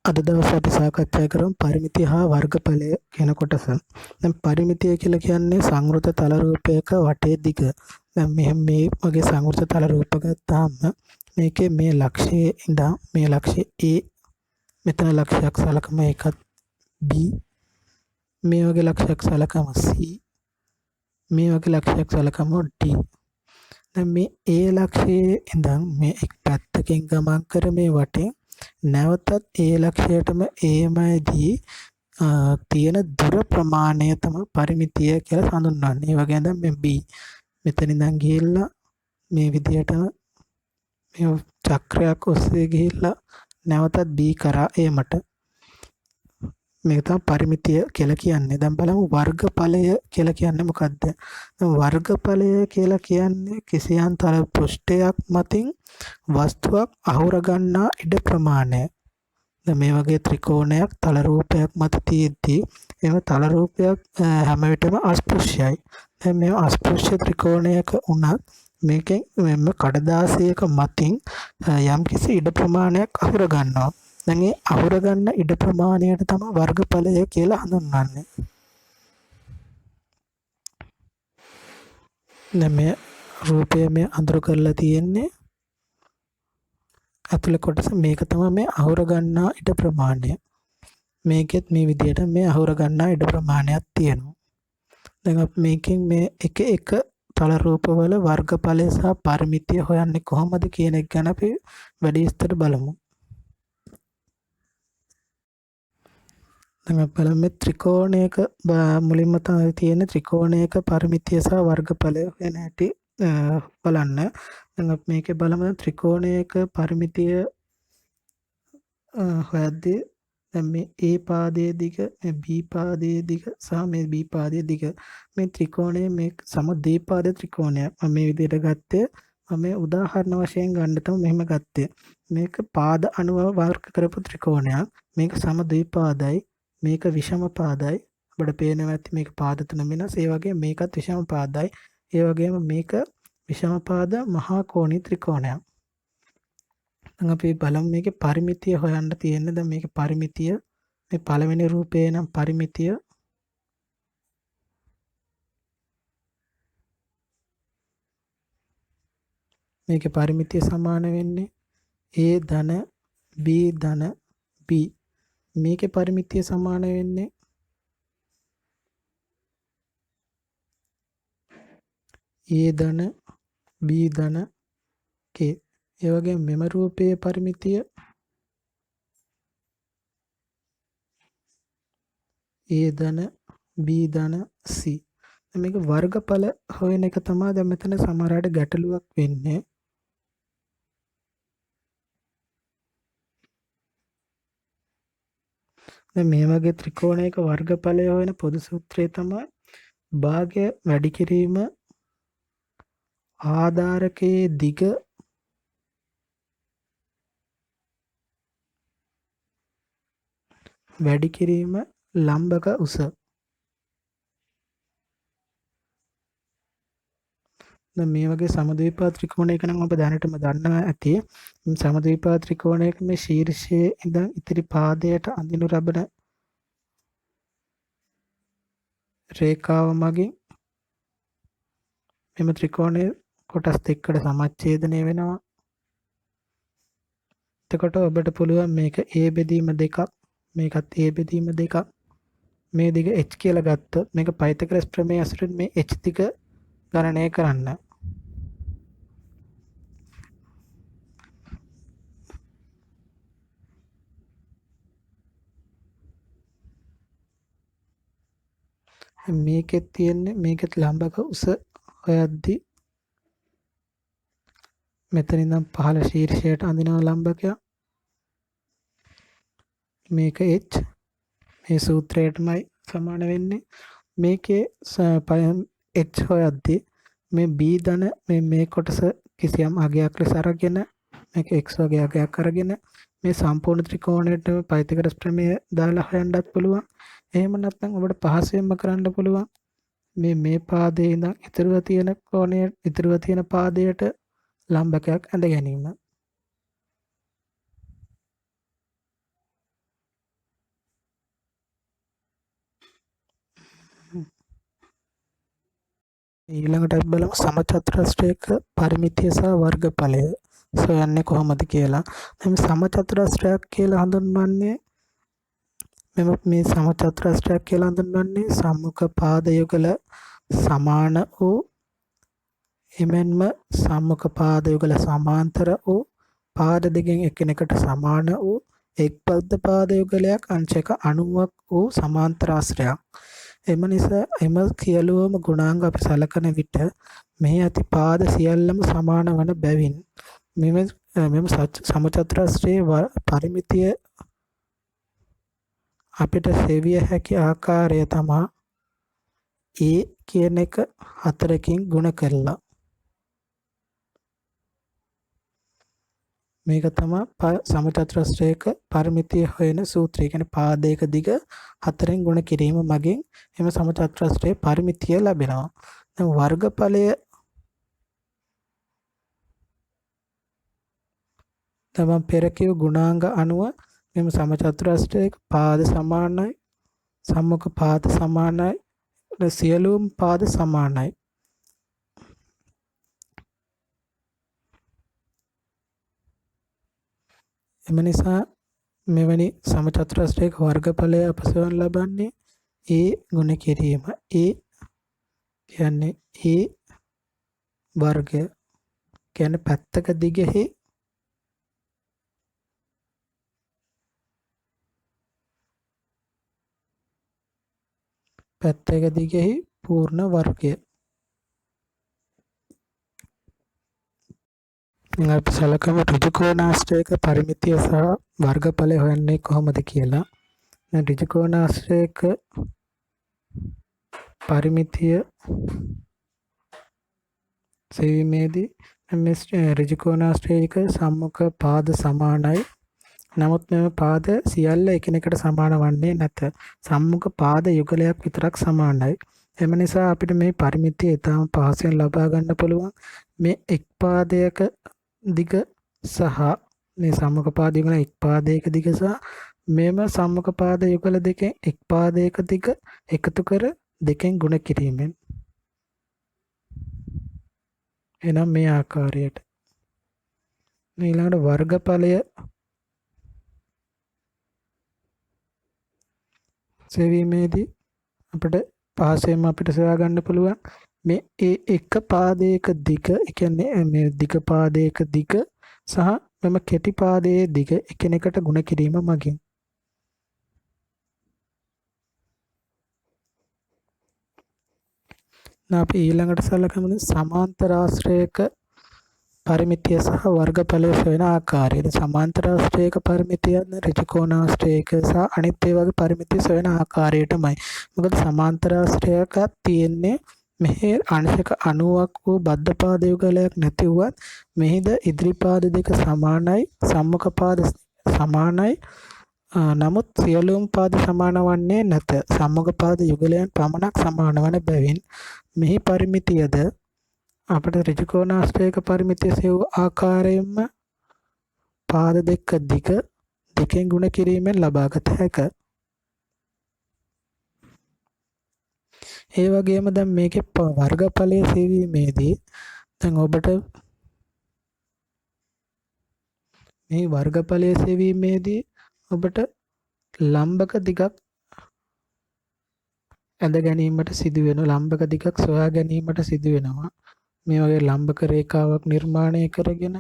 අද දවසේ අපි සාකච්ඡා කරමු පරිමිතිය හා වර්ගඵලය කියන කොටස. දැන් පරිමිතිය කියලා කියන්නේ සංවෘත තල රූපයක වටේ දිග. දැන් මේ වගේ සංවෘත තල රූප ගත්තාම මේකේ මේ ලක්ෂයේ ඉඳන් මේ ලක්ෂයේ A මෙතන ලක්ෂයක් සලකම එකත් B මේ වගේ ලක්ෂයක් සලකම C මේ වගේ ලක්ෂයක් සලකම D. දැන් මේ A ලක්ෂයේ ඉඳන් මේ එක් පැත්තකින් ගමන් කර මේ වටේ නැවතත් ඒ ලක්ෂයටම ඒමදී තියෙන දුර ප්‍රමාණය තමයි පරිමිතිය කියලා හඳුන්වන්නේ. ඒ වගේ දැන් මේ B මෙතන ඉඳන් ගිහිල්ලා මේ විදියට මේ චක්‍රයක් ඔස්සේ ගිහිල්ලා නැවතත් B කරා ඒමට මේක තමයි පරිමිතිය කියලා කියන්නේ. දැන් බලමු වර්ගඵලය කියලා කියන්නේ මොකක්ද? දැන් වර්ගඵලය කියලා කියන්නේ කිසියම් තල පෘෂ්ඨයක් මතින් වස්තුවක් අහුර ගන්නා ඉඩ ප්‍රමාණය. දැන් මේ වගේ ත්‍රිකෝණයක් තල රූපයක් මත තියෙද්දී එම තල රූපයක් හැම විටම අස්පෘශ්‍යයි. දැන් මේ අස්පෘශ්‍ය ත්‍රිකෝණයක උනත් මේකෙන් මෙන්න කඩදාසියක මතින් යම්කිසි ඉඩ ප්‍රමාණයක් අහුර ගන්නවා. දැන් ඒ අහුර ගන්න ඉඩ ප්‍රමාණයට තමයි වර්ගඵලය කියලා හඳුන්වන්නේ. දැන් මේ රූපය මේ අඳුර කරලා තියෙන්නේ අතුල කොටස මේක තමයි මේ අහුර ගන්නා ඉඩ ප්‍රමාණය. මේකෙත් මේ විදිහට මේ අහුර ගන්නා ඉඩ ප්‍රමාණයක් තියෙනවා. දැන් අපි මේකෙන් මේ එක තල රූපවල වර්ගඵලය සහ පරිමිතිය හොයන්නේ කොහොමද කියන එක ගැන අපි වැඩි විස්තර බලමු. දැන් අපි බලමු ත්‍රිකෝණයක මුලින්ම තමයි තියෙන ත්‍රිකෝණයක පරිමිතිය සහ වර්ගඵලය වෙන හැටි බලන්න. දැන් අපි මේකේ බලමු ත්‍රිකෝණයක පරිමිතිය හොයද්දී දැන් මේ A පාදයේ දිග මේ B පාදයේ දිග සහ මේ B පාදයේ දිග මේ ත්‍රිකෝණයේ මේ සම ද්විපාද ත්‍රිකෝණයක් මම මේ විදිහට ගත්තේ. මම මේ උදාහරණ වශයෙන් ගන්න තමයි මෙහෙම ගත්තේ. මේක පාද අනුව වර්ග කරපු ත්‍රිකෝණයක්. මේක සම ද්විපාදයි මේක විෂම පාදයි. අපිට පේනවා ඇති මේක පාද තුන වෙනස්. ඒ වගේම මේකත් විෂම පාදයි. ඒ වගේම මේක විෂම පාද මහා කෝණී ත්‍රිකෝණයක්. දැන් අපි බලමු මේකේ පරිමිතිය හොයන්න තියෙන්නේ. දැන් මේකේ පරිමිතිය මේ පළවෙනි රූපේ නම් පරිමිතිය මේකේ පරිමිතිය සමාන වෙන්නේ A ධන B ධන B. මේකේ පරිමිතිය සමාන වෙන්නේ A ධන B ධන K. ඒ වගේම මෙම රූපයේ පරිමිතිය A ධන B ධන C. මේක වර්ගඵල හොයන එක තමයි දැන් මෙතන සමහරවිට ගැටලුවක් වෙන්නේ. දැන් මේ වගේ ත්‍රිකෝණයක වර්ගඵලය හොයන පොදු සූත්‍රය තමයි භාගය වැඩි කිරීම ආධාරකයේ දිග වැඩි කිරීම ලම්බක උස. දැන් මේ වගේ සමද්විපාද ත්‍රිකෝණයක නම් ඔබ දැනටම දන්නවා ඇති. සමද්විපාද ත්‍රිකෝණයක මේ ශීර්ෂයේ ඉඳන් ඉතිරි පාදයට අඳිනු ලබන රේඛාව මගින් මෙම ත්‍රිකෝණයේ කොටස් දෙකකට සමච්ඡේදනය වෙනවා. එතකොට ඔබට පුළුවන් මේක A බෙදීම දෙකක් මේකත් A බෙදීම දෙකක් මේ දිග h කියලා ගත්තොත් මේක පයිතගොරස් ප්‍රමේය අසුරින් මේ h දිග ගණනය කරන්න. මේකෙත් තියෙන්නේ මේකෙත් ලම්බක උස හොයද්දී මෙතන ඉඳන් පහළ ශීර්ෂයට අඳින ලම්බකයක් මේක h මේ සූත්‍රයටමයි සමාන වෙන්නේ. මේකේ h හොයද්දී මේ b ධන මේ කොටස කිසියම් අගයක් ලෙස අරගෙන මේක x වගේ අගයක් අරගෙන මේ සම්පූර්ණ ත්‍රිකෝණයට පයිතගොරස් ප්‍රමේය දාලා හොයන්නත් පුළුවන්. එහෙම නැත්නම් ඔබට පහසුවෙන්ම කරන්න පුළුවන් මේ පාදයේ ඉඳන් ඉතුරුව තියෙන කෝණය ඉතුරුව තියෙන පාදයට ලම්බකයක් ඇඳ ගැනීම. ඊළඟට අපි බලමු සමචතුරස්‍රයක පරිමිතිය සහ වර්ගඵලය සොයන්නේ කොහොමද කියලා. දැන් සමචතුරස්‍රයක් කියලා හඳුන්වන්නේ මේ සමචතුරස්‍රයක් කියලා හඳුන්වන්නේ සම්මුඛ පාද යුගල සමාන වූ එමෙන්ම සම්මුඛ පාද යුගල සමාන්තර වූ පාද දෙකෙන් එකිනෙකට සමාන වූ එක් බද්ධ පාද යුගලයක් අංශක 90ක් වූ සමාන්තරාශ්‍රයක්. එම නිසා එම සියලුම ගුණාංග අපි සලකන විට මෙහි ඇති පාද සියල්ලම සමාන වන බැවින් මෙම සමචතුරස්‍රයේ පරිමිතිය අපිට සෙවිය හැකි ආකාරය තමා A කියන එක 4කින් ගුණ කරලා. මේක තමයි සමචතුරස්‍රයක පරිමිතිය හොයන සූත්‍රය. කියන්නේ පාදයක දිග 4න් ගුණ කිරීම මගින් එම සමචතුරස්‍රයේ පරිමිතිය ලැබෙනවා. දැන් වර්ගඵලය තමයි පෙර කිව් ගුණාංග අනුව මෙම සමචතුරස්‍රයක පාද සමානයි, සම්මුඛ පාද සමානයි, සියලුම පාද සමානයි. එම නිසා මෙවැනි සමචතුරස්‍රයක වර්ගඵලය අප සොයන ලබන්නේ A ගුණ කිරීම. A කියන්නේ A වර්ගය කියන්නේ පැත්තක දිගෙහි පූර්ණ වර්ගය. අපි සලකමු ඍජුකෝණාශ්‍රයක පරිමිතිය සහ වර්ගඵලය හොයන්නේ කොහොමද කියලා. ඍජුකෝණාශ්‍රයක පරිමිතිය සෙවීමේදී මේ ඍජුකෝණාශ්‍රයක සම්මුඛ පාද සමානයි. නමුත් මෙම පාද සියල්ල එකිනෙකට සමාන වන්නේ නැත. සම්මුඛ පාද යුගලයක් විතරක් සමානයි. එම නිසා අපිට මේ පරිමිතිය ඊටම පහසුවෙන් ලබා ගන්න පුළුවන්. මේ එක් පාදයක දිග සහ මේ සම්මුඛ පාද යුගල එක් පාදයක දිග සහ මෙම සම්මුඛ පාද යුගල දෙකෙන් එක් පාදයක දිග එකතු කර දෙකෙන් ගුණ කිරීමෙන් එනම් මේ ආකාරයට ඊළඟට වර්ගඵලය සෙවීමේදී අපිට පහසෙන්ම අපිට සොයා ගන්න පුළුවන් මේ එක පාදයක දිග, ඒ කියන්නේ මේ දිග පාදයක දිග සහ මෙම කෙටි පාදයේ දිග එකිනෙකට ගුණ කිරීම මගින්. අපි ඊළඟට සලකමු සමාන්තරාශ්‍රයක පරිමිතිය සහ වර්ගඵලය සොයන ආකාරය. සමාන්තරාශ්‍රයක පරිමිතිය ඍජුකෝණාශ්‍රයක සහ අනිත් ඒ වගේ පරිමිතිය සොයන ආකාරයටමයි. මොකද සමාන්තරාශ්‍රයක තියෙන්නේ මෙහි අංශක 90ක් වූ බද්ධ පාද යුගලයක් නැති වුවත් මෙහිද ඉදිරි පාද දෙක සමානයි, සම්මුඛ පාද සමානයි. නමුත් සියලුම පාද සමාන වන්නේ නැත. සම්මුඛ පාද යුගලයන් පමණක් සමාන වන බැවින් මෙහි පරිමිතියද අපට ඍජුකෝණාශ්‍රයක පරිමිතිය සෙවූ ආකාරයෙන්ම පාද දෙක දිග දෙකෙන් ගුණ කිරීමෙන් ලබාගත හැකිය. ඒ වගේම දැන් මේකේ වර්ගඵලය සෙවීමේදී දැන් ඔබට මේ වර්ගඵලය සෙවීමේදී ඔබට ලම්බක දිගක් ඇඳ ගැනීමට සිදු වෙන ලම්බක දිගක් සොයා ගැනීමට සිදු වෙනවා. මේ වගේ ලම්බක රේඛාවක් නිර්මාණය කරගෙන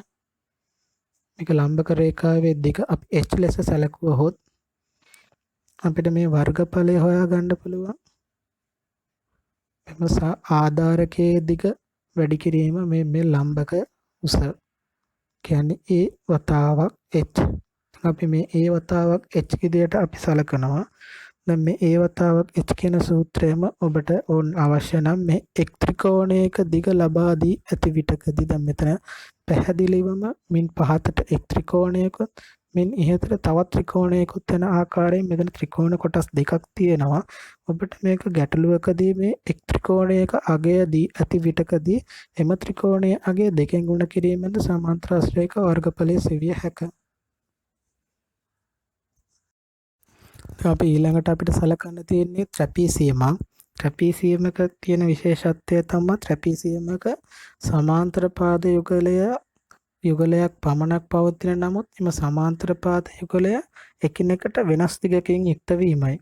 මේක ලම්බක රේඛාවේ දිග අපි h ලෙස සැලකුවහොත් අපිට මේ වර්ගඵලය හොයා ගන්න පුළුවන්. එම ආධාරකයේ දිග වැඩි කිරීම මේ ලම්බක උස කියන්නේ a වතාවක් h. අපි මේ a වතාවක් h විදියට අපි සලකනවා. දැන් මේ a වතාවක් h කියන සූත්‍රයම ඔබට ඕන අවශ්‍ය නම් මේ එක් ත්‍රිකෝණයක දිග ලබා දී ඇති විටකදී දැන් මෙතන පැහැදිලිවම මින් පහතට එක් ත්‍රිකෝණයකුත් මින් ඉහතට තවත් ත්‍රිකෝණයකුත් වෙන ආකාරයෙන් මෙතන ත්‍රිකෝණ කොටස් දෙකක් තියෙනවා. ඔබට මේක ගැටලුවකදී මේ එක් ත්‍රිකෝණයක අගය දී ඇති විටකදී එම ත්‍රිකෝණයේ අගය දෙකෙන් ගුණ කිරීමෙන්ද සමාන්තරාශ්‍රයක වර්ගඵලය සෙවිය හැකිය. අපි ඊළඟට අපිට සලකන්න තියෙන්නේ ත්‍රැපීසියමක්. ට්‍රැපීසියම් එක තියෙන විශේෂත්වය තමයි ට්‍රැපීසියම් එක සමාන්තර පාද යුගලයක් පමණක් පවතින නමුත් එම සමාන්තර පාද යුගලය එකිනෙකට වෙනස් දිගකින් යුක්ත වීමයි.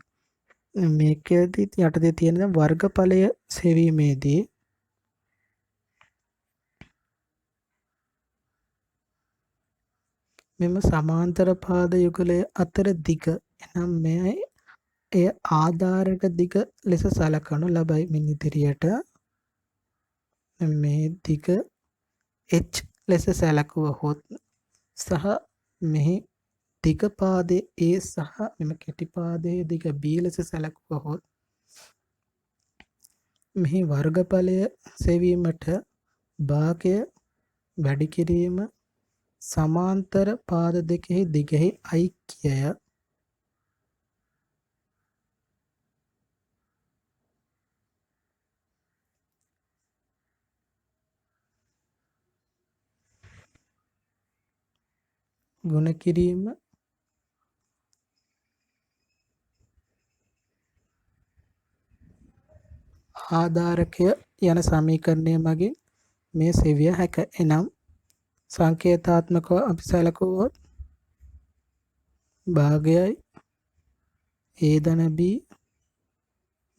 මේකෙදි යටතේ තියෙන වර්ගඵලය සෙවීමේදී මෙම සමාන්තර පාද යුගලය අතර දිග එනම් මෙය එය ආධාරක දිග ලෙස සලකනු ලබයි. මින් ඉදිරියට මේ දිග h ලෙස සැලකුවහොත් සහ මෙහි දිග පාදයේ a සහ මෙම කෙටි පාදයේ දිග b ලෙස සැලකුවහොත් මෙහි වර්ගඵලය සෙවීමට භාගය වැඩි කිරීම සමාන්තර පාද දෙකෙහි දිගෙහි ඓක්‍යය ගුණ කිරීම ආධාරකය යන සමීකරණය මගින් මේ සෙවිය හැක. එනම් සංකේතාත්මකව අපි සැලකුවොත් භාගයයි a ධන b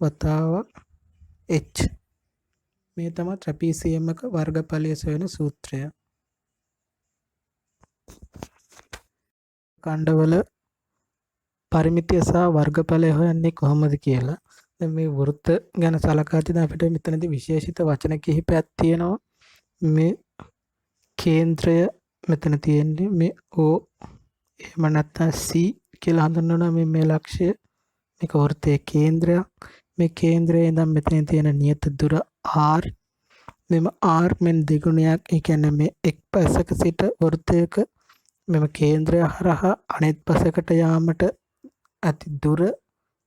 වතාවක් h මේ තමයි ට්‍රැපීසියම් එක වර්ගඵලය සොයන සූත්‍රය. ඛණ්ඩවල පරිමිතිය සහ වර්ගඵලය හොයන්නේ කොහොමද කියලා. දැන් මේ වෘත්ත ගැන සලකාදී අපිට මෙතනදී විශේෂිත වචන කිහිපයක් තියෙනවා. මේ කේන්ද්‍රය මෙතන තියෙන්නේ මේ O එහෙම නැත්නම් C කියලා හඳුන්වනවා මේ ලක්ෂය. මේක වෘත්තයේ කේන්ද්‍රයක්. මේ කේන්ද්‍රයේ ඉඳන් මෙතන තියෙන නියත දුර r. මෙම r මෙන් දෙගුණයක්. ඒ කියන්නේ මේ එක් පසක සිට වෘත්තයක මෙම කේන්ද්‍රය හරහා අනෙත් පසකට යාමට ඇති දුර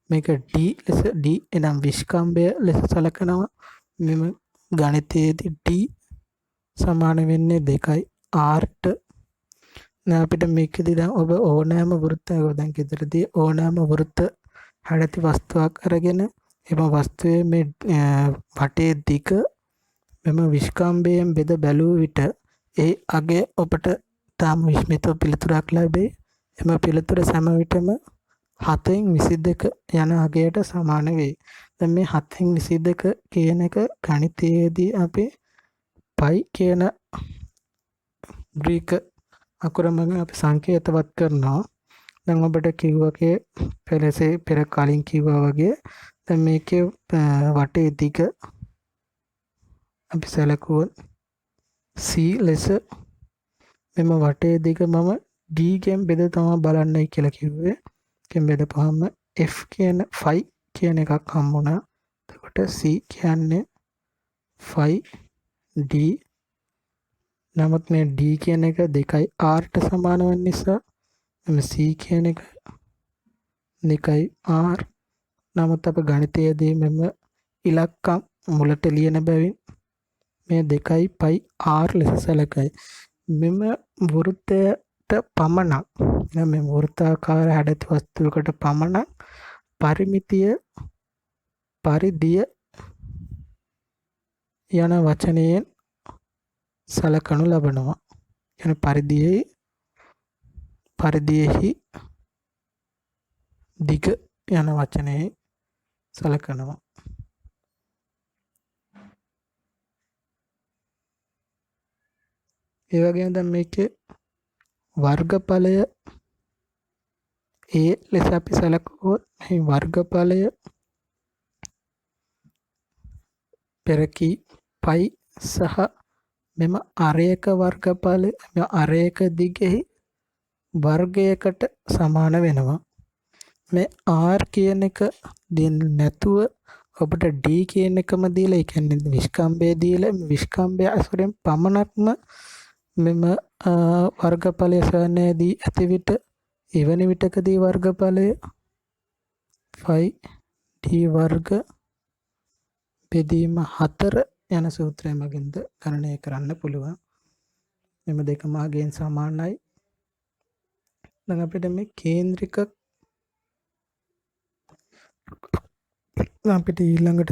මේක d ලෙස d එනම් විස්කම්භය ලෙස සලකනවා. මෙම ගණිතයේදී d සමාන වෙන්නේ 2යි r ට. දැන් අපිට මේකෙදි දැන් ඔබ ඕනෑම වෘත්තයක දැන් ගෙදරදී ඕනෑම වෘත්ත හැඩති වස්තුවක් අරගෙන එම වස්තුවේ මේ වටේ දිග මෙම විස්කම්භයෙන් බෙද බැලුව විට ඒ අගය ඔබට තාම විස්මිත පිළිතුරක් ලැබේ. එම පිළිතුර සෑම විටම 7/22 යන අගයට සමාන වේ. දැන් මේ 7/22 කියන එක ගණිතයේදී අපි පයි කියන ග්‍රීක අකුර මගින් අපි සංකේතවත් කරනවා. දැන් ඔබට කිව්වකේ පෙර කලින් කිව්වා වගේ දැන් මේකේ වටේ දිග අපි සැලකුවොත් c ලෙස මෙම වටේ දිග මම d ගෙන් බෙද තමයි බලන්නයි කියලා කිව්වේ. ගෙන් බෙදපුවාම f කියන phi කියන එකක් හම්බුණා. එතකොට c කියන්නේ phi d. නමුත් මේ d කියන එක 2යි r ට සමාන වෙන නිසා මේ c කියන එක 2යි r. නමුත් අප ගණිතයේදී මෙම ඉලක්කම් මුලට ලියන බැවින් මේ 2යි පයි r ලෙස සැලකයි. මෙම වෘත්තයට පමණක් මේ වෘත්තාකාර හැඩති වස්තුවකට පමණක් පරිමිතිය පරිධිය යන වචනයෙන් සලකනු ලබනවා. යන පරිධියෙහි දිග යන වචනයෙන් සලකනවා. ඒ වගේම දැන් මේකේ වර්ගඵලය a ලෙස අපි සැලකුවොත් මේ වර්ගඵලය පෙරකී පයි සහ මෙම අරයක වර්ගඵලය මෙම අරයක දිගෙහි වර්ගයකට සමාන වෙනවා. මේ r කියන එක දෙන්නේ නැතුව ඔබට d කියන එකම දීලා ඒ කියන්නේ විස්කම්භය දීලා විස්කම්භය අසුරෙන් පමණක්ම මෙම වර්ගඵලය සොයන්නේදී ඇති විට එවැනි විටකදී වර්ගඵලය phi d වර්ග බෙදීම 4 යන සූත්‍රය මගින්ද ගණනය කරන්න පුළුවන්. මෙම දෙක මාගෙන් සමානයි. දැන් අපිට මේ කේන්ද්‍රික අපිට ඊළඟට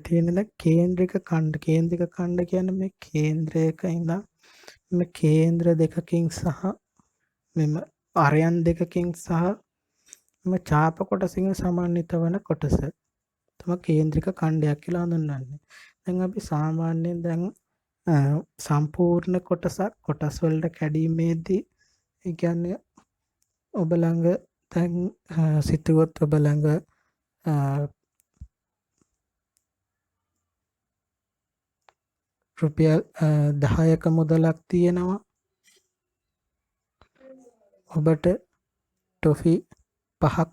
තියෙන්නේ කේන්ද්‍රික ඛණ්ඩ. කේන්ද්‍රික ඛණ්ඩ කියන්නේ මේ කේන්ද්‍රයක ඉඳන් මේ කේන්ද්‍ර දෙකකින් සහ මෙම අරයන් දෙකකින් සහ මේ ඡාප කොටසින් සමන්විත වන කොටස තමයි කේන්ද්‍රික ඛණ්ඩයක් කියලා හඳුන්වන්නේ. දැන් අපි සාමාන්‍යයෙන් දැන් සම්පූර්ණ කොටස් වලට කැඩීමේදී ඒ කියන්නේ ඔබ ළඟ දැන් සිතුවොත් ඔබ ළඟ රුපියල් 10ක මුදලක් තියෙනවා. ඔබට ටොෆි 5ක්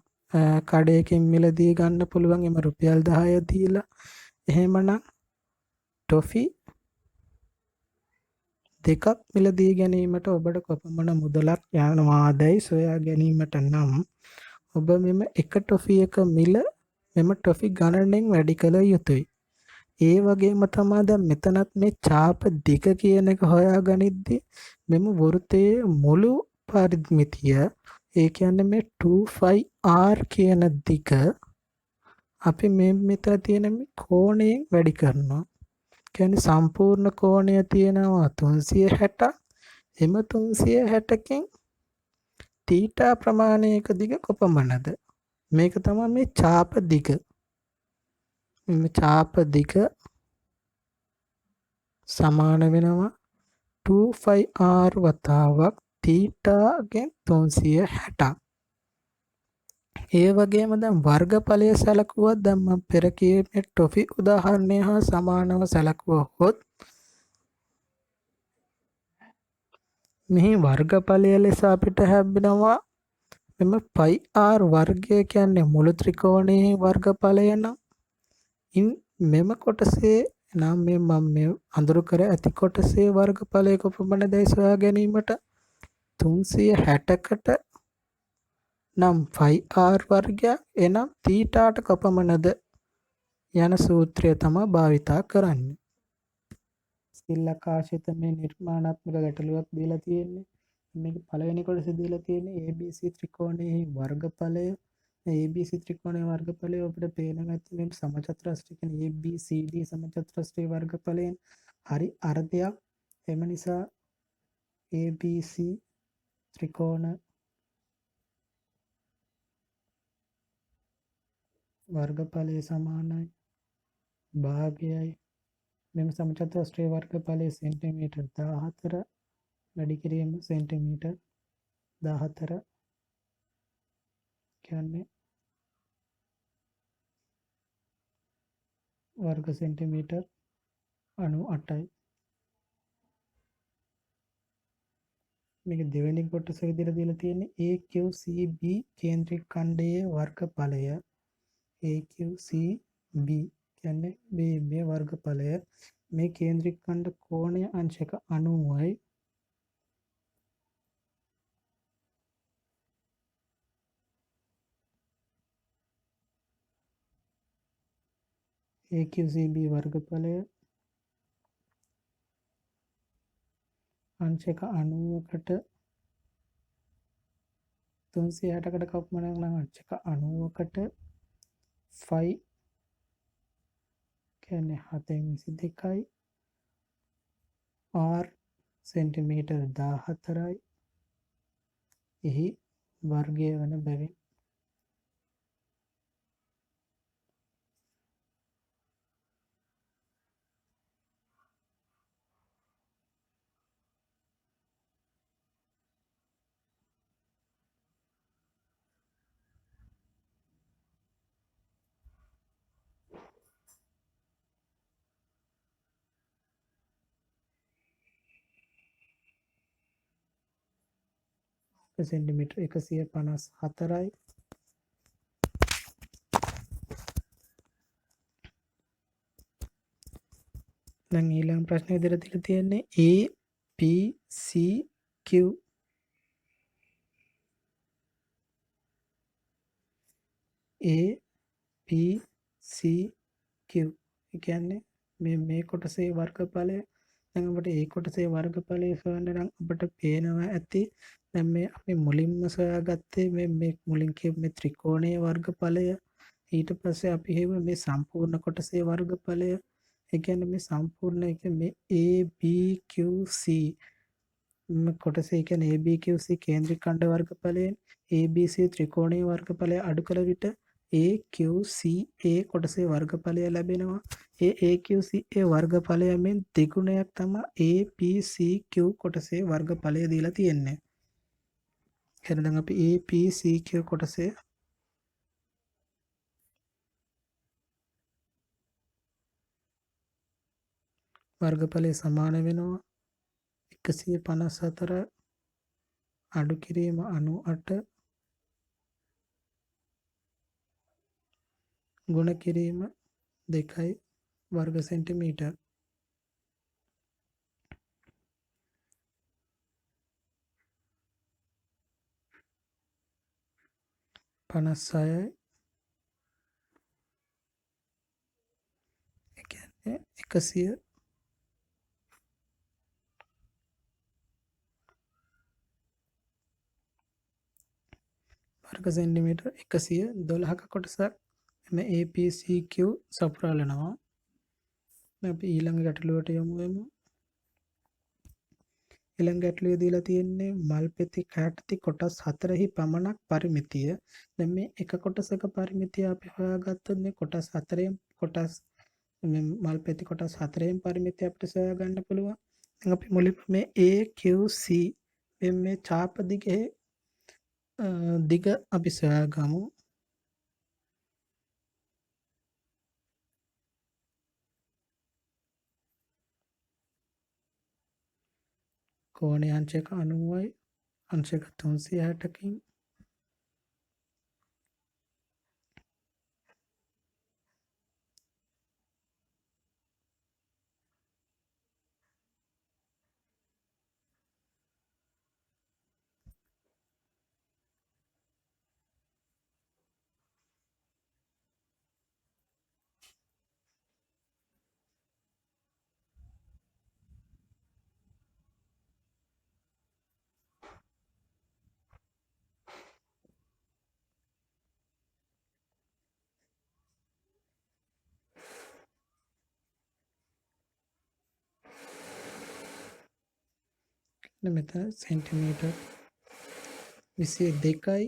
කඩයකින් මිලදී ගන්න පුළුවන් එම රුපියල් 10 දීලා. එහෙමනම් ටොෆි දෙකක් මිලදී ගැනීමට ඔබට කොපමණ මුදලක් යනවාදයි සොයා ගැනීමට නම් ඔබ මෙම එක ටොෆි එක මිල මෙම ටොෆි ගණනෙන් වැඩි කළ යුතුයි. ඒ වගේම තමයි දැන් මෙතනත් මේ ඡාප දිග කියන එක හොයාගනිද්දී මෙම වෘත්තයේ මුළු පරිමිතිය ඒ කියන්නේ මේ 25R කියන දිග අපි මේ මෙතන තියෙන මේ කෝණයෙන් වැඩි කරනවා. කියන්නේ සම්පූර්ණ කෝණය තියෙනවා 360. එම 360කින් තීටා ප්‍රමාණයක දිග කොපමණද? මේක තමයි මේ ඡාප දිග. මේ ඡාප දිග සමාන වෙනවා 25R වතාවක් තීටාගෙන් 360. ඒ වගේම දැන් වර්ගඵලය සැලකුවොත් දැන් මම පෙර කීමේ ටොෆි උදාහරණය හා සමානව සැලකුවොත් මෙහි වර්ගඵලය ලෙස අපිට ලැබෙනවා මෙම πr වර්ගය කියන්නේ මුළු ත්‍රිකෝණයේ වර්ගඵලය නම් මෙම කොටසේ නම් මම මේ අඳුරු කර ඇති කොටසේ වර්ගඵලය කොපමණදයි සොයා ගැනීමට 360කට නම් πr වර්ගයක් එනම් තීටාට කොපමණද යන සූත්‍රය තමයි භාවිතා කරන්නේ. සිල්ලකාශිත මේ නිර්මාණාත්මක ගැටලුවක් දීලා තියෙන්නේ. මේක පළවෙනි කොටසේ දීලා තියෙන්නේ ABC ත්‍රිකෝණයේ වර්ගඵලය. ABC ත්‍රිකෝණයේ වර්ගඵලය අපිට පේනවා ඇති මේ සමචතුරස්‍රය කියන්නේ ABCD සමචතුරස්‍රයේ වර්ගඵලයෙන් හරි අර්ධයක්. එම නිසා ABC ත්‍රිකෝණ වර්ගඵලය සමානයි භාගයයි මෙම සමචතුරස්‍රයේ වර්ගඵලය සෙන්ටිමීටර් 14 වැඩි කිරීම සෙන්ටිමීටර් 14 කියන්නේ වර්ග සෙන්ටිමීටර් 98යි. මේක දෙවෙනි කොටස විදිහට දීලා තියෙන්නේ AQCB කේන්ද්‍රික ඛණ්ඩයේ වර්ගඵලය. AQCB කියන්නේ මේ වර්ගඵලය. මේ කේන්ද්‍රික ඛණ්ඩ කෝණය අංශක 90යි. AQCB වර්ගඵලය අංශක 90කට 360කට කපමණක් නම් අංශක 90කට 5 කියන්නේ 722යි R සෙන්ටිමීටර් 14යි එහි වර්ගය වන බැවින් සෙන්ටිමීටර් 154යි. දැන් ඊළඟ ප්‍රශ්නේ විදිහට දීලා තියෙන්නේ APCQ APCQ ඒ කියන්නේ මේ කොටසේ වර්ගඵලය. දැන් අපිට ඒ කොටසේ වර්ගඵලය හොයන්න නම් අපිට පේනවා ඇති දැන් මේ අපි මුලින්ම සොයාගත්තේ මේ මුලින් කියපු මේ ත්‍රිකෝණයේ වර්ගඵලය. ඊට පස්සේ අපි හිතුව මේ සම්පූර්ණ කොටසේ වර්ගඵලය. ඒ කියන්නේ මේ සම්පූර්ණ එක මේ ABQC කොටසේ කියන්නේ ABQC කේන්ද්‍රික ඛණ්ඩ වර්ගඵලයෙන් ABC ත්‍රිකෝණයේ වර්ගඵලය අඩු කළ විට AQCA කොටසේ වර්ගඵලය ලැබෙනවා. ඒ AQCA වර්ගඵලයෙන් දෙගුණයක් තමයි APCQ කොටසේ වර්ගඵලය දීලා තියෙන්නේ. එහෙනම් දැන් අපි APCQ කොටසේ වර්ගඵලය සමාන වෙනවා 154 අඩු කිරීම 98 ගුණ කිරීම 2 වර්ග සෙන්ටිමීටර්. පනස්සයයි කියන්නේ 100 වර්ග සෙන්ටිමීටර් 112ක කොටසක් මේ APCQ සපුරාලනවා. අපි ඊළඟ ගැටලුවට යමු. ඊළඟ ගැටලුවේ දීලා තියෙන්නේ මල්පෙති කැටති කොටස් 4හි පමණක් පරිමිතිය. දැන් මේ එක කොටසක පරිමිතිය අපි හොයාගත්තොත් මේ කොටස් 4න් කොටස් මේ මල්පෙති කොටස් 4න් පරිමිතිය අපිට සොයා ගන්න පුළුවන්. දැන් අපි මුලින්ම මේ AQC මේ ඡාප දිගේ දිග අපි සොයා ගමු. කෝණයේ අංශක 90යි අංශක 360කින් මෙතන සෙන්ටිමීටර් 22යි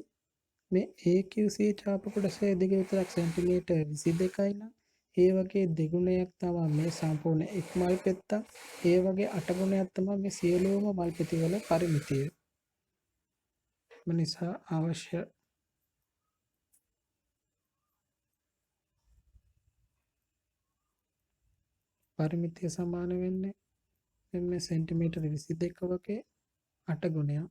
මේ AQC ඡාප කොටසේ දිග විතරක් සෙන්ටිමීටර් 22යි නම් ඒ වගේ දෙගුණයක් තමයි මේ සම්පූර්ණ එක් මල් පෙත්තක්. ඒ වගේ 8 ගුණයක් තමයි මේ සියලුම මල් පෙති වල පරිමිතිය. නිසා අවශ්‍ය පරිමිතිය සමාන වෙන්නේ මේ සෙන්ටිමීටර් 22 වගේ 8 ගුණයක්.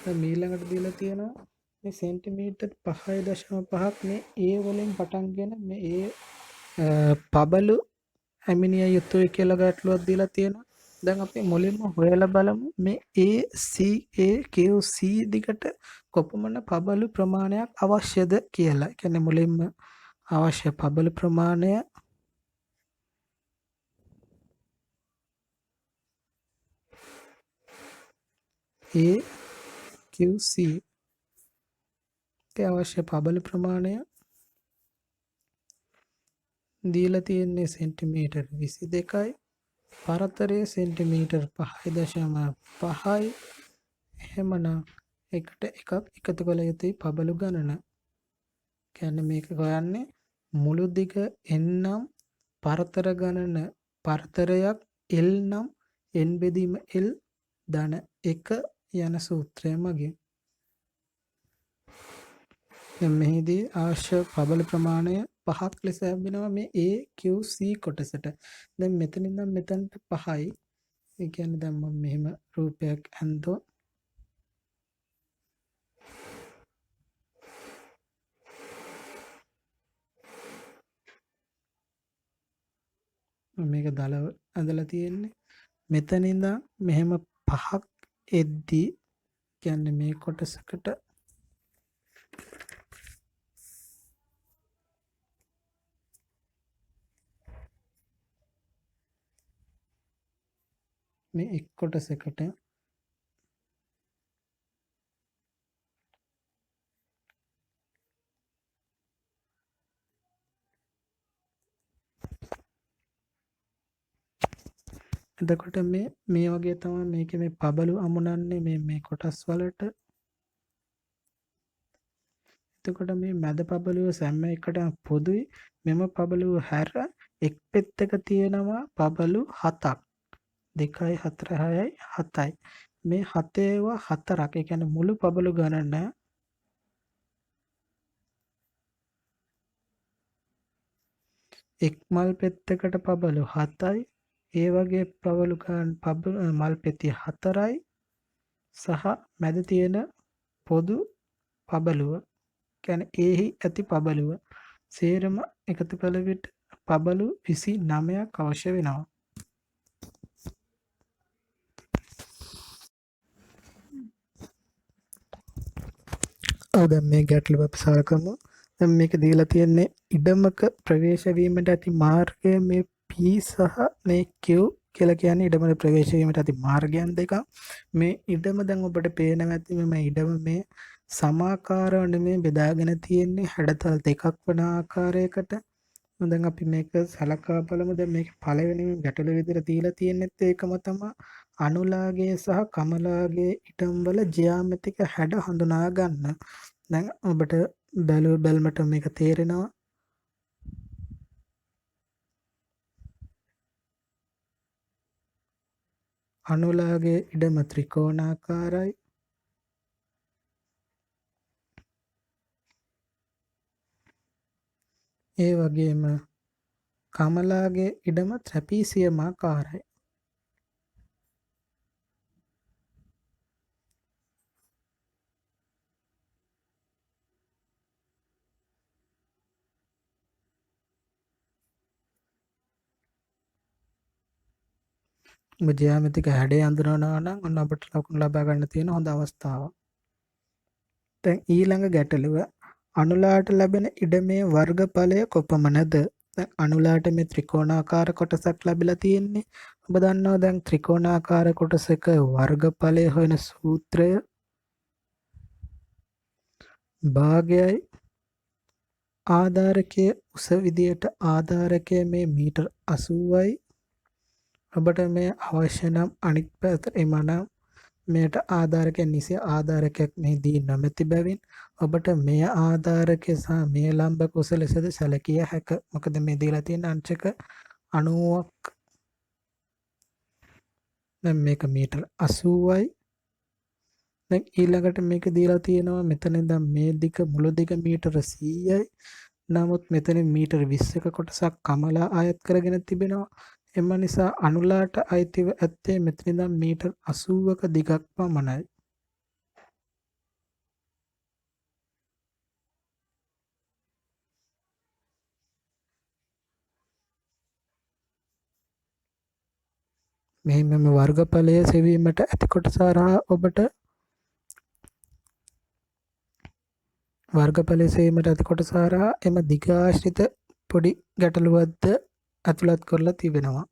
ඊළඟට දීලා තියෙනවා මේ සෙන්ටිමීටර් 5.5ක් මේ A වලින් පටන්ගෙන මේ පබළු ඇමිනිය යුතුයි කියලා ගැටලුවක් දීලා තියෙනවා. දැන් අපි මුලින්ම හොයලා බලමු මේ ACAQC දිගට කොපමණ පබළු ප්‍රමාණයක් අවශ්‍යද කියලා. ඒ කියන්නේ මුලින්ම අවශ්‍ය පබළු ප්‍රමාණය AQC අවශ්‍ය පබළු ප්‍රමාණය දීලා තියෙන්නේ සෙන්ටිමීටර් 22යි. පරතරය සෙන්ටිමීටර් 5.5යි. එහෙමනම් එකට එකක් එකතු කළ යුතුයි පබළු ගණන. කියන්නේ මේක හොයන්නේ මුළු දිග n නම් පරතර ගණන පරතරයක් l නම් n බෙදීම l ධන 1 යන සූත්‍රය මගින්. මෙහිදී අවශ්‍ය පබළු ප්‍රමාණය 5ක් ලෙස ලැබෙනවා මේ AQC කොටසට. දැන් මෙතනින් ඉඳන් මෙතනට 5යි. ඒ කියන්නේ දැන් මම මෙහෙම රූපයක් ඇඳෝ මේක දලව ඇඳලා තියෙන්නේ. මෙතනින් ඉඳන් මෙහෙම 5ක් එද්දී කියන්නේ මේ කොටසකට මේ එක් කොටසකට එතකොට මේ වගේ තමයි මේකේ මේ පබළු අමුණන්නේ මේ කොටස් වලට. එතකොට මේ මැද පබළුව සෑම එකටම පොදුයි. මෙම පබළුව හැර එක් පෙත්තක තියෙනවා පබළු 7ක්. 2යි 4යි 6යි 7යි. මේ 7 ඒවා 4ක්. ඒ කියන්නේ මුළු පබළු ගණන එක් මල් පෙත්තකට පබළු 7යි. ඒ වගේ පබළු මල් පෙති 4යි සහ මැද තියෙන පොදු පබළුව කියන්නේ ඒහි ඇති පබළුව සේරම එකතු කළ විට පබළු 29ක් අවශ්‍ය වෙනවා. දැන් මේ ගැටලුව අපි සලකමු. දැන් මේක දීලා තියෙන්නේ ඉඩමක ප්‍රවේශ වීමට ඇති මාර්ගය මේ P සහ මේ Q කියලා කියන්නේ ඉඩමක ප්‍රවේශ වීමට ඇති මාර්ගයන් දෙකක්. මේ ඉඩම දැන් ඔබට පේනවා ඇති මේ ඉඩම මේ සමාකාරව නෙමෙයි බෙදාගෙන තියෙන්නේ හැඩතල දෙකක් වන ආකාරයකට. දැන් අපි මේක සලකා බලමු. දැන් මේක පළවෙනිම ගැටලුව විදිහට දීලා තියෙන්නේත් ඒකම තමයි. අනුලාගේ සහ කමලාගේ ඉඩම් වල ජ්‍යාමිතික හැඩ හඳුනා ගන්න. දැන් ඔබට බැලුමට මේක තේරෙනවා. අනුලාගේ ඉඩම ත්‍රිකෝණාකාරයි. ඒ වගේම කමලාගේ ඉඩම ත්‍රැපීසියමාකාරයි. ඔබ ජ්‍යාමිතික හැඩය හඳුනනවා නම් ඔන්න අපට ලකුණු ලබා ගන්න තියෙන හොඳ අවස්ථාවක්. දැන් ඊළඟ ගැටලුව අනුලාට ලැබෙන ඉඩමේ වර්ගඵලය කොපමණද? දැන් අනුලාට මේ ත්‍රිකෝණාකාර කොටසක් ලැබිලා තියෙන්නේ. ඔබ දන්නවා දැන් ත්‍රිකෝණාකාර කොටසක වර්ගඵලය හොයන සූත්‍රය භාගයයි ආධාරකයේ උස විදියට ආධාරකය මේ මීටර් 80යි. ඔබට මේ අවශ්‍ය නම් අනිත් පැත්තට එමනම් මෙයට ආධාරකයක් නිසි ආධාරකයක් මෙහිදී නොමැති බැවින් ඔබට මේ ආධාරකය සහ මේ ලම්බක උස ලෙසද සැලකිය හැක. මොකද මේ දීලා තියෙන අංශක 90ක්. දැන් මේක මීටර් 80යි. දැන් ඊළඟට මේක දීලා තියෙනවා මෙතන ඉඳන් මේ දිග මුළු දිග මීටර 100යි. නමුත් මෙතන මීටර 20ක කොටසක් කමලා ආයත් කරගෙන තිබෙනවා. එම නිසා අනුලාට අයිතිව ඇත්තේ මෙතන ඉඳන් මීටර් 80ක දිගක් පමණයි. මෙහිම වර්ගඵලය සෙවීමට ඇති කොටස හරහා ඔබට වර්ගඵලය සෙවීමට ඇති කොටස හරහා එම දිග ආශ්‍රිත පොඩි ගැටලුවක්ද ඇතුළත් කරලා තිබෙනවා.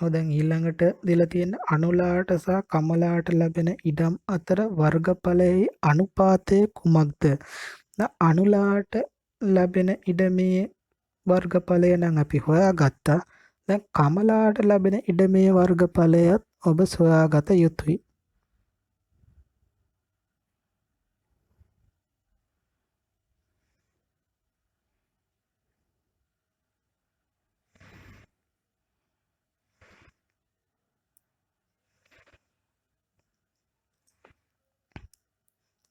දැන් ඊළඟට දීලා තියෙන අනුලාට සහ කමලාට ලැබෙන ඉඩම් අතර වර්ගඵලයේ අනුපාතය කුමක්ද? අනුලාට ලැබෙන ඉඩමේ වර්ගඵලය නම් අපි හොයාගත්තා. දැන් කමලාට ලැබෙන ඉඩමේ වර්ගඵලයත් ඔබ සොයාගත යුතුයි.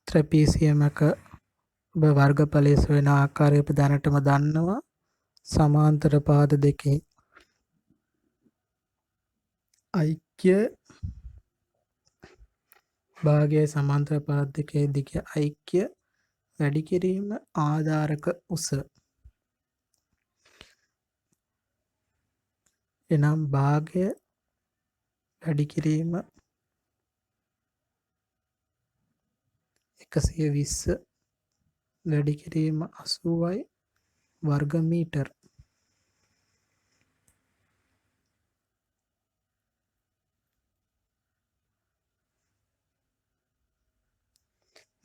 ත්‍රැපීසියමක ඔබ වර්ගඵලය සොයන ආකාරය ඔබ දැනටම දන්නවා. සමාන්තර පාද දෙකේ ඓක්‍ය භාගයයි සමාන්තර පාද දෙකේ දිග ඓක්‍ය වැඩි කිරීම ආධාරක උස. එනම් භාගය වැඩි කිරීම 120 වැඩි කිරීම 80යි වර්ග මීටර්.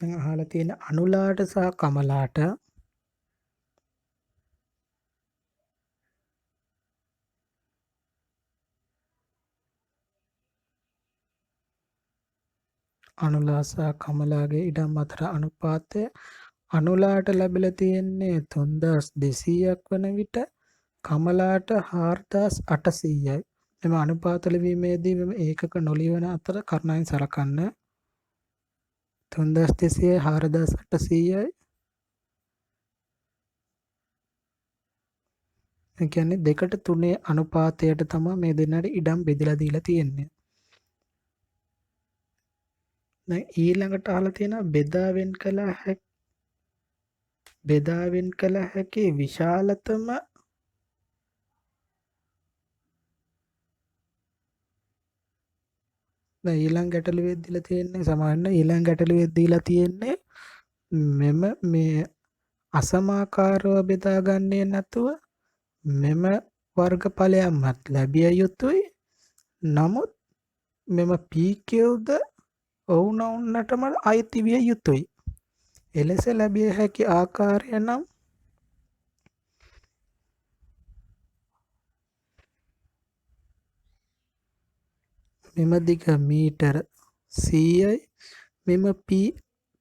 දැන් අහලා තියෙන අනුලාට සහ කමලාට අනුලා සහ කමලාගේ ඉඩම් අතර අනුපාතය අනුලාට ලැබිලා තියෙන්නේ 3200ක් වන විට කමලාට 4800යි. මෙම අනුපාත ලිවීමේදී මෙම ඒකක නොලිවන අතර කරුණාවෙන් සලකන්න. 3200යි 4800යි. ඒ කියන්නේ 2:3 අනුපාතයට තමයි මේ දෙන්නට ඉඩම් බෙදලා දීලා තියෙන්නේ. දැන් ඊළඟට අහලා තියෙනවා බෙදා වෙන් කළ හැකි විශාලතම දැන් ඊළඟ ගැටලුවේ දීලා තියෙන්නේ සමාන ඊළඟ ගැටලුවේ දීලා තියෙන්නේ මෙම මේ අසමාකාරව බෙදාගන්නේ නැතුව මෙම වර්ගඵලයක්වත් ලැබිය යුතුයි. නමුත් මෙම PQද ඔවුනොවුන්ටම අයිති විය යුතුයි. එලෙස ලැබිය හැකි ආකාරය නම් මෙම දිග මීටර 100යි. මෙම P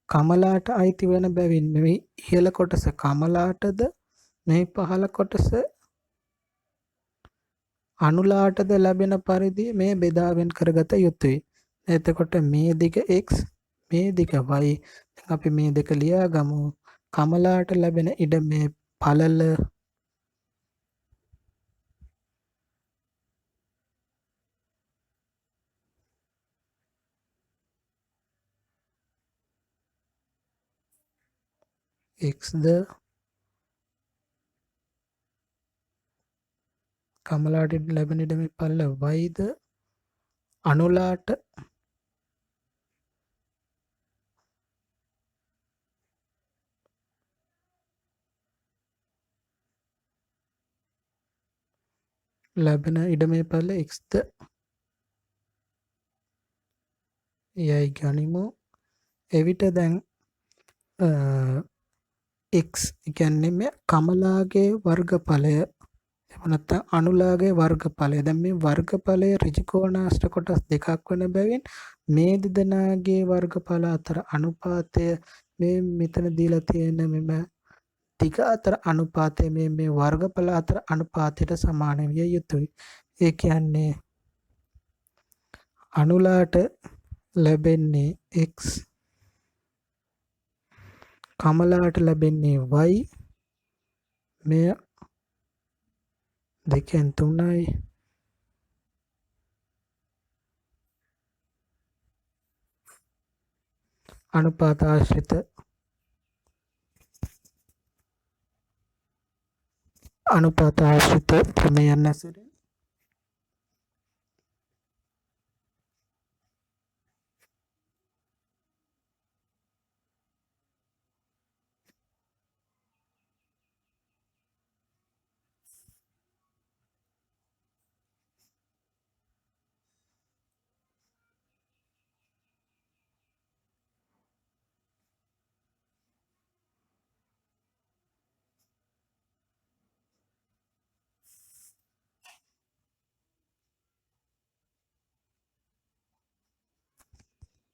කමලාට අයිති වන බැවින් මේ ඉහළ කොටස කමලාටද මේ පහළ කොටස අනුලාටද ලැබෙන පරිදි මේ බෙදා වෙන් කරගත යුතුයි. එතකොට මේ දිග x මේ දිග y. දැන් අපි මේ දෙක ලියාගමු. කමලාට ලැබෙන ඉඩමේ පළල xද කමලාට ලැබෙන ඉඩමේ පළල yද අනුලාට ලැබෙන ඉඩමේ පළල xද යයි ගනිමු. එවිට දැන් x කියන්නේ මේ කමලාගේ වර්ගඵලය එහෙම නැත්නම් අනුලාගේ වර්ගඵලය. දැන් මේ වර්ගඵලය ඍජු කෝණාශ්‍ර කොටස් දෙකක් වන බැවින් මේ දෙදෙනාගේ වර්ගඵල අතර අනුපාතය මේ මෙතන දීලා තියෙන මෙම දිග අතර අනුපාතය මේ වර්ගඵල අතර අනුපාතයට සමාන විය යුතුයි. ඒ කියන්නේ අනුලාට ලැබෙන්නේ x කමලාට ලැබෙන්නේ y මෙය 2/3යි. අනුපාත ආශ්‍රිත ප්‍රමේයයන් ඇසුරින්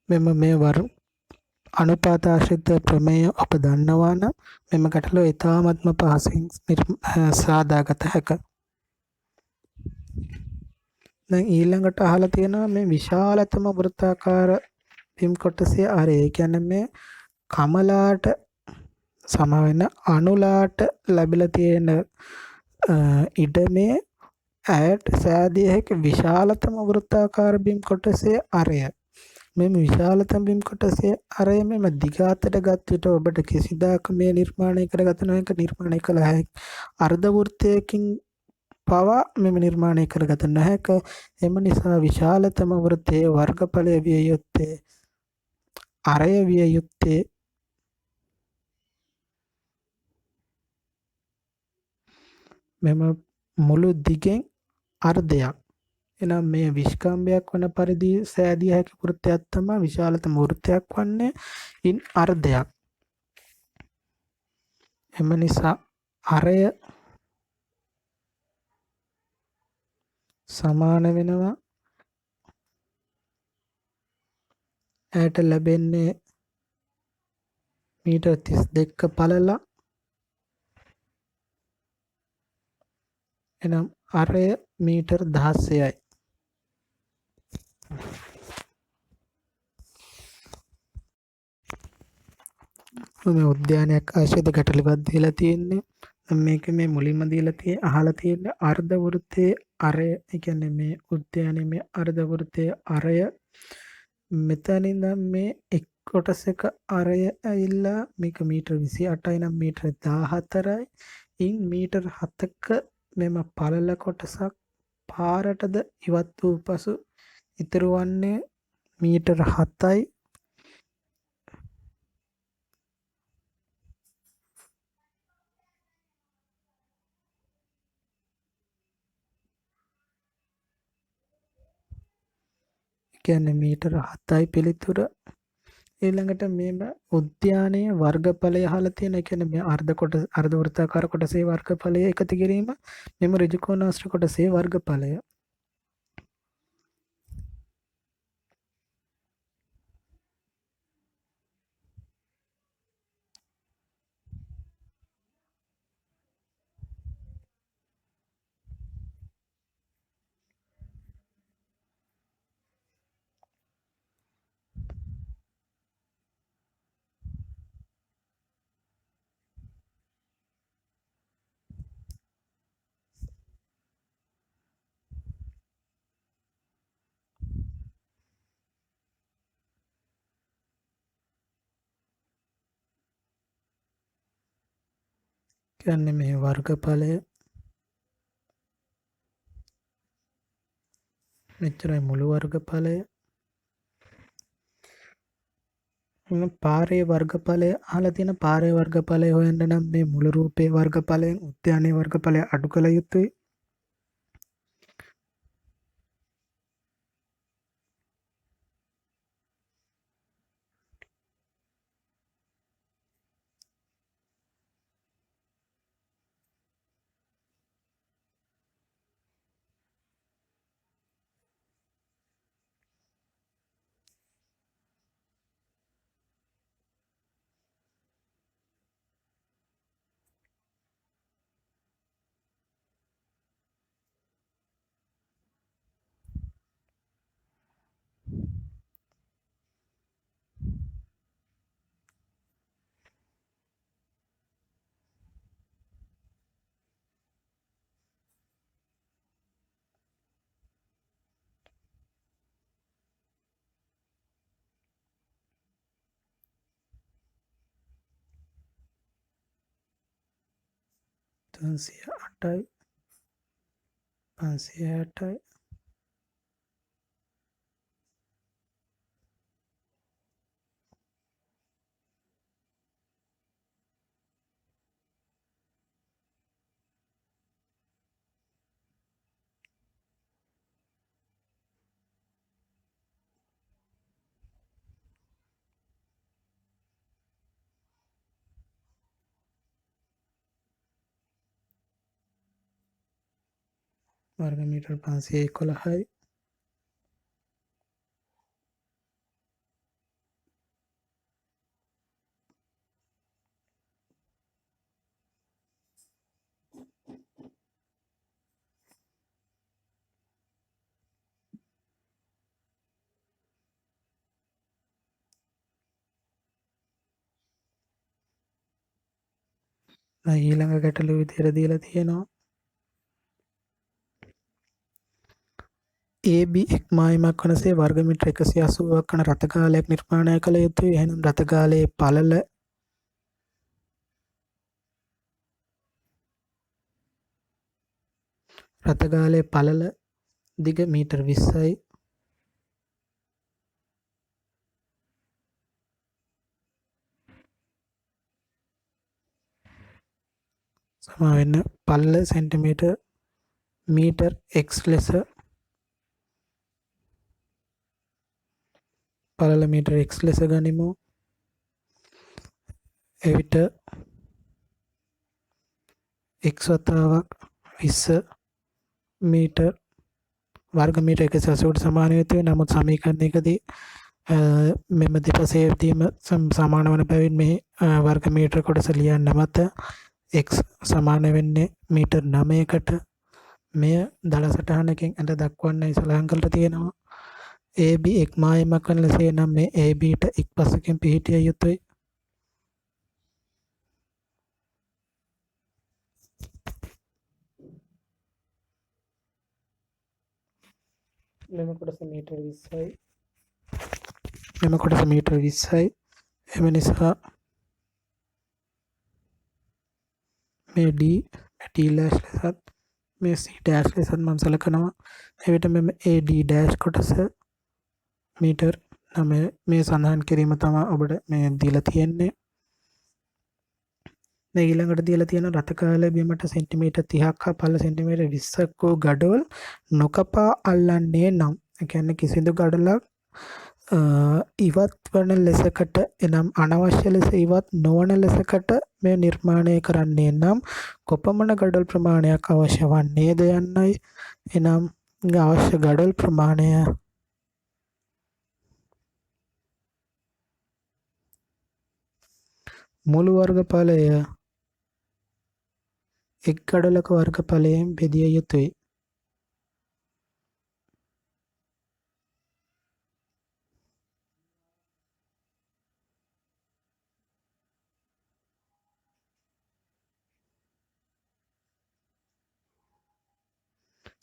මෙම මේ අනුපාත ආශ්‍රිත ප්‍රමේය අප දන්නවා නම් මෙම ගැටලුව ඉතාමත්ම පහසුවෙන් සාදාගත හැකිය. දැන් ඊළඟට අහලා තියෙනවා මේ විශාලතම වෘත්තාකාර බිම් කොටසේ ආරය. ඒ කියන්නේ මේ කමලාට සම වෙන අනුලාට ලැබිලා තියෙන ඉඩමේ ඇයට සෑදිය හැකි විශාලතම වෘත්තාකාර බිම් කොටසේ ආරය. මෙම විශාලතම බිම් කොටසේ ආරය මෙම දිග අතට ගත් විට ඔබට කිසිදාක මේ නිර්මාණය කරගත නොහැක නිර්මාණය කළ හැකි අර්ධ වෘත්තයකින් පවා මෙම නිර්මාණය කරගත නොහැක. එම නිසා විශාලතම වෘත්තයේ වර්ගඵලය විය යුත්තේ අරය විය යුත්තේ මෙම මුළු දිගෙන් අර්ධයක්. එනම් මේ විස්කම්භයක් වන පරිදි සෑදිය හැකි වෘත්තයක් තමයි විශාලතම වෘත්තයක් වන්නේ ඉන් අර්ධයක්. එම නිසා අරය සමාන වෙනවා ඇයට ලැබෙන්නේ මීටර් 32ක පළල. එනම් අරය මීටර් 16යි. මේ උද්‍යානයක් ආශ්‍රිත ගැටලුවක් දීලා තියෙන්නේ. මේක මේ මුලින්ම දීලා අහලා තියෙන්නේ අර්ධ වෘත්තයේ අරය. ඒ කියන්නේ මේ උද්‍යානයේ මේ අර්ධ වෘත්තයේ අරය. මෙතන ඉඳන් මේ එක් කොටසක අරය ඇවිල්ලා මේක මීටර් 28යි නම් මීටර් 14යි. ඉන් මීටර් 7ක මෙම පළල කොටසක් පාරටද ඉවත් වූ පසු ඉතුරු වන්නේ මීටර් 7යි. කියන්නේ මීටර් 7යි පිළිතුර. ඊළඟට මේම උද්‍යානයේ වර්ගඵලය අහලා තියෙන. ඒ කියන්නේ මේ අර්ධ වෘත්තාකාර කොටසේ වර්ගඵලය එකතු කිරීම මෙම ඍජුකෝණාශ්‍ර කොටසේ වර්ගඵලය. කියන්නේ මේ වර්ගඵලය මෙච්චරයි මුළු වර්ගඵලය. පාරේ වර්ගඵලය අහලා තියෙන. පාරේ වර්ගඵලය හොයන්න නම් මේ මුළු රූපේ වර්ගඵලයෙන් උද්‍යානයේ වර්ගඵලය අඩු කළ යුතුයි. තුන්සිය 8යි 560යි. වර්ග මීටර් 511යි. ඊළඟ ගැටලුව විදිහට දීලා තියෙනවා. AB එක් මායිමක් වනසේ වර්ග මීටර් 180ක් වන රථකාලයක් නිර්මාණය කළ යුතුයි. එහෙනම් රථකාලයේ පළල දිග මීටර් 20යි. සමා වෙන්න පළල සෙන්ටිමීටර් මීටර් x ලෙස පළල මීටර x ලෙස ගනිමු. එවිට x වතාවක් 20 මීටර වර්ග මීටර 180ට සමාන වෙත වේ. නමුත් සමීකරණයකදී මෙම දෙපසේ යෙදීම සමාන වන බැවින් මේ වර්ග මීටර කොටස ලියන්න මත x සමාන වෙන්නේ මීටර් 9කට. මෙය දල සටහනකින් ඇඳ දක්වන්නයි සලහන් කරලා තියෙනවා. AB එක් මායමක් වන ලෙස නම් මේ ABට එක් පසකින් පිහිටිය යුතුයි. මෙම කොටස මීටර් 20යි. මෙම කොටස මීටර් 20යි. එම නිසා මේ D ලෑෂ් ලෙසත් මේ C ඩෑෂ් ලෙසත් මම සලකනවා. එවිට මෙම AD ඩෑෂ් කොටස මීටර් 9 මේ සඳහන් කිරීම තමයි ඔබට මේ දීලා තියෙන්නේ. මේ ඊළඟට දීලා තියෙන රථකාලය බිමට සෙන්ටිමීටර් 30ක් හා පළල සෙන්ටිමීටර් 20ක් වූ ගඩොල් නොකපා අල්ලන්නේ නම්, ඒ කියන්නේ කිසිදු ගඩොලක් ඉවත් වන ලෙසකට එනම් අනවශ්‍ය ලෙස ඉවත් නොවන ලෙසකට මේ නිර්මාණය කරන්නේ නම් කොපමණ ගඩොල් ප්‍රමාණයක් අවශ්‍ය වන්නේද යන්නයි. එනම් අවශ්‍ය ගඩොල් ප්‍රමාණය මුළු වර්ගඵලය එක් ගඩොලක වර්ගඵලයෙන් බෙදිය යුතුයි.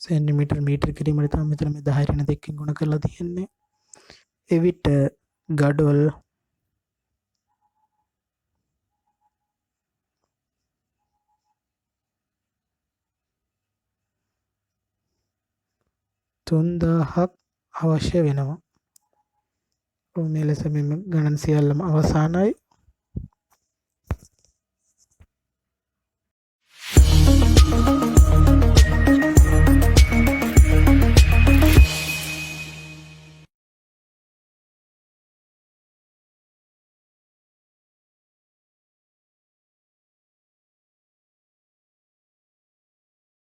සෙන්ටිමීටර් මීටර කිරීමට තමයි මෙතන මේ 10 ඍණ 2කින් ගුණ කරලා තියෙන්නේ. එවිට ගඩොල් 3000ක් අවශ්‍ය වෙනවා. මේ ලෙස මෙම ගණන් සියල්ලම අවසానයි.